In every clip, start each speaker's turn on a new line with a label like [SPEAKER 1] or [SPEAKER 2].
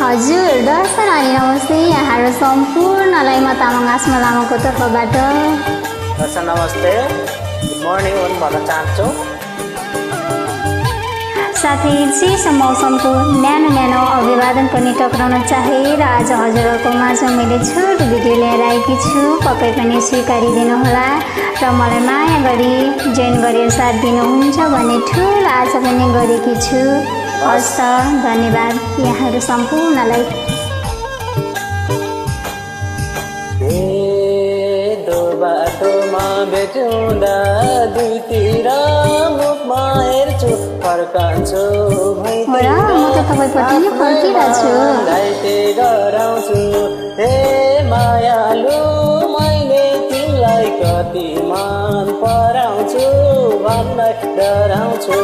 [SPEAKER 1] हजुर दर्शन अनि नमस्ते यहाँहरू सम्पूर्णलाई म तामाङ आसमा लामाको तर्फबाट
[SPEAKER 2] दर्शन नमस्ते गुड मर्निङ भन्न चाहन्छु।
[SPEAKER 1] साथै चिसो मौसमको न्यानो न्यानो अभिवादन पनि टक्राउन चाहे र आज हजुरहरूको माझमा मैले छोटो भिडियो लिएर आएकी छु। पक्कै पनि स्वीकारिदिनुहोला र मलाई माया गरी जोइन गरेर साथ दिनुहुन्छ भन्ने ठुलो आशा पनि गरेकी छु। हस् त धन्यवाद यहाँहरू सम्पूर्णलाई।
[SPEAKER 2] बाटोमा भेटुँदा दुईतिर मुखमा हेर्छु फर्कन्छु घाइते गराउँछु हे मायालु मैले तिमीलाई कति मन पराउँछु भन्दै डराउँछु।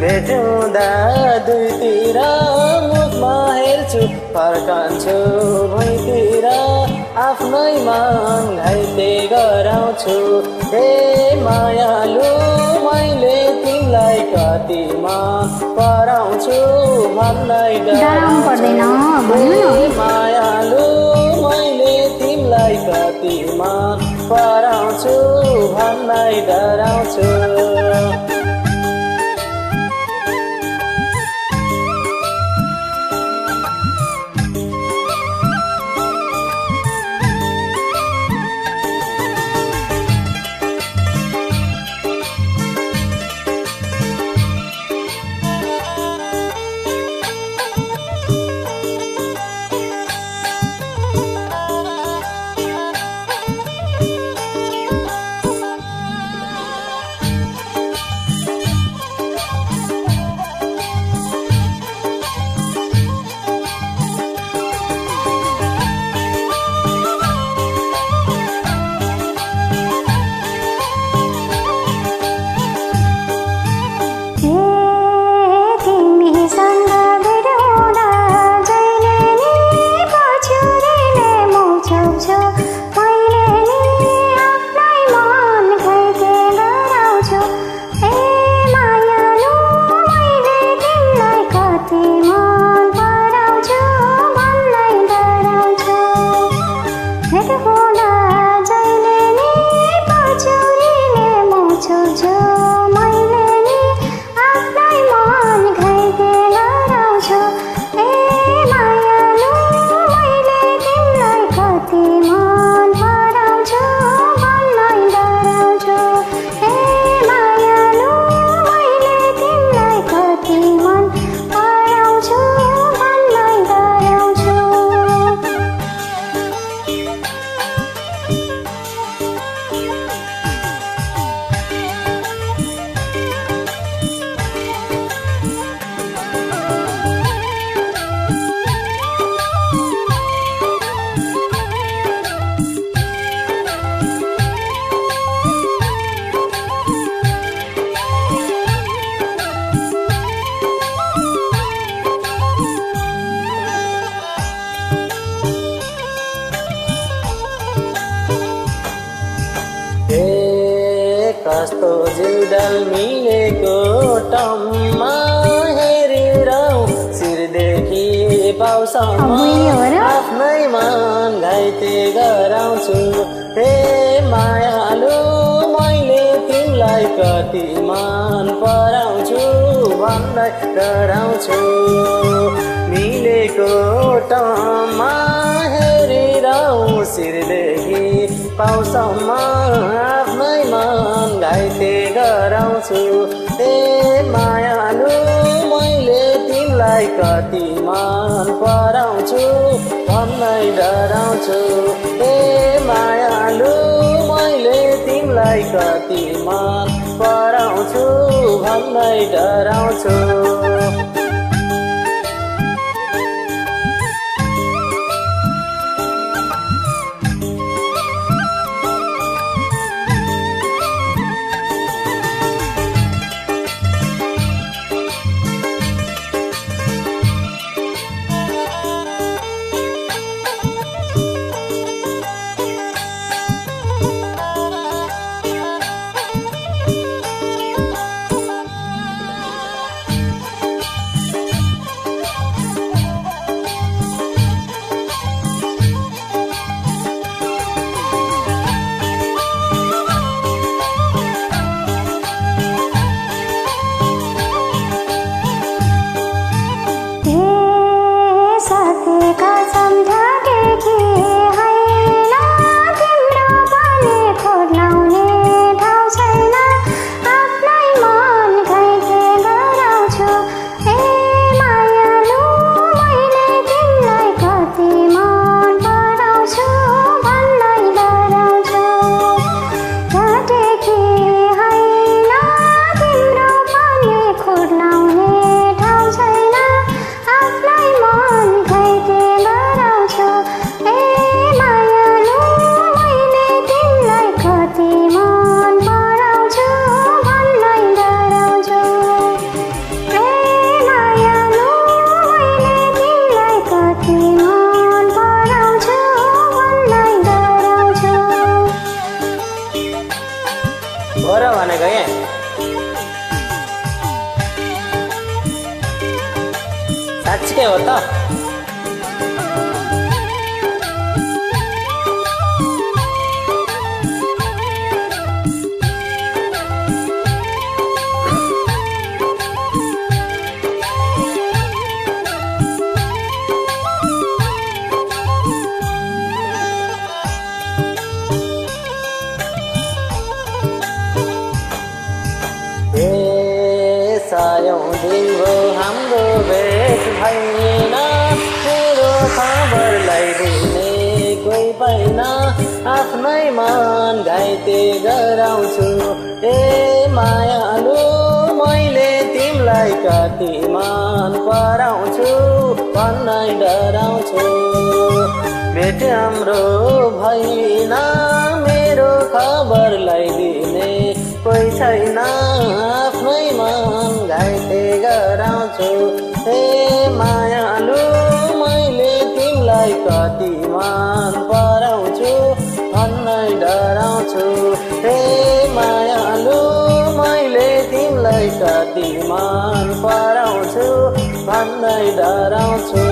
[SPEAKER 2] भेटुँदा दुईतिर मुखमा हेर्छु फर्कन्छु भुइँतिर आफ्नै मन घाइते गराउँछु हे मायालु मैले तिमीलाई कति मन पराउँछु भन्दै डराउँछु। हे मायालु मैले तिमीलाई कति मन पराउँछु भन्दै डराउँछु। कस्तो जिउडाल मिलेको टम्मा हेरेर शिरदेखि पाउसम्म आफ्नै मन घाइते गराउँछु हे मायालु मैले तिमीलाई कति मन पराउँछु भन्दै डराउँछु। मिलेको टम्मा हेरेर शिरदेखि पाउसम्म आफ्नै मन घाइते गराउँछु हे मायालु मैले तिमीलाई कति मन पराउँछु भन्दै डराउँछु। हे मायालु मैले तिमीलाई कति मन पराउँछु भन्दै डराउँछु। साँच्चै हो त सायौं दिन हो हाम्रो भेट भएन मेरो खबर लगाइदिने कोही पाइन आफ्नै मन घाइते गराउँछु ए मायालु मैले तिमीलाई कति मन पराउँछु भन्नै डराउँछु भेट हाम्रो भएन मेरो खबर लगाइदिने कोही छैन आफ्नै मन घाइते गराउँछु हे मायालु मैले तिमीलाई कति मन पराउँछु भन्नै डराउँछु हे मायालु मैले तिमीलाई कति मन पराउँछु भन्नै डराउँछु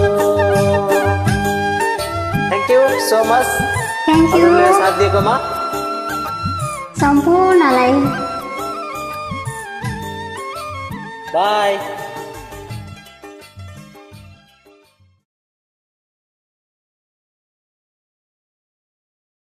[SPEAKER 2] thank you so much
[SPEAKER 1] thank you
[SPEAKER 2] हजुरले साथ दिएकोमा
[SPEAKER 1] सम्पूर्णलाई
[SPEAKER 2] बाई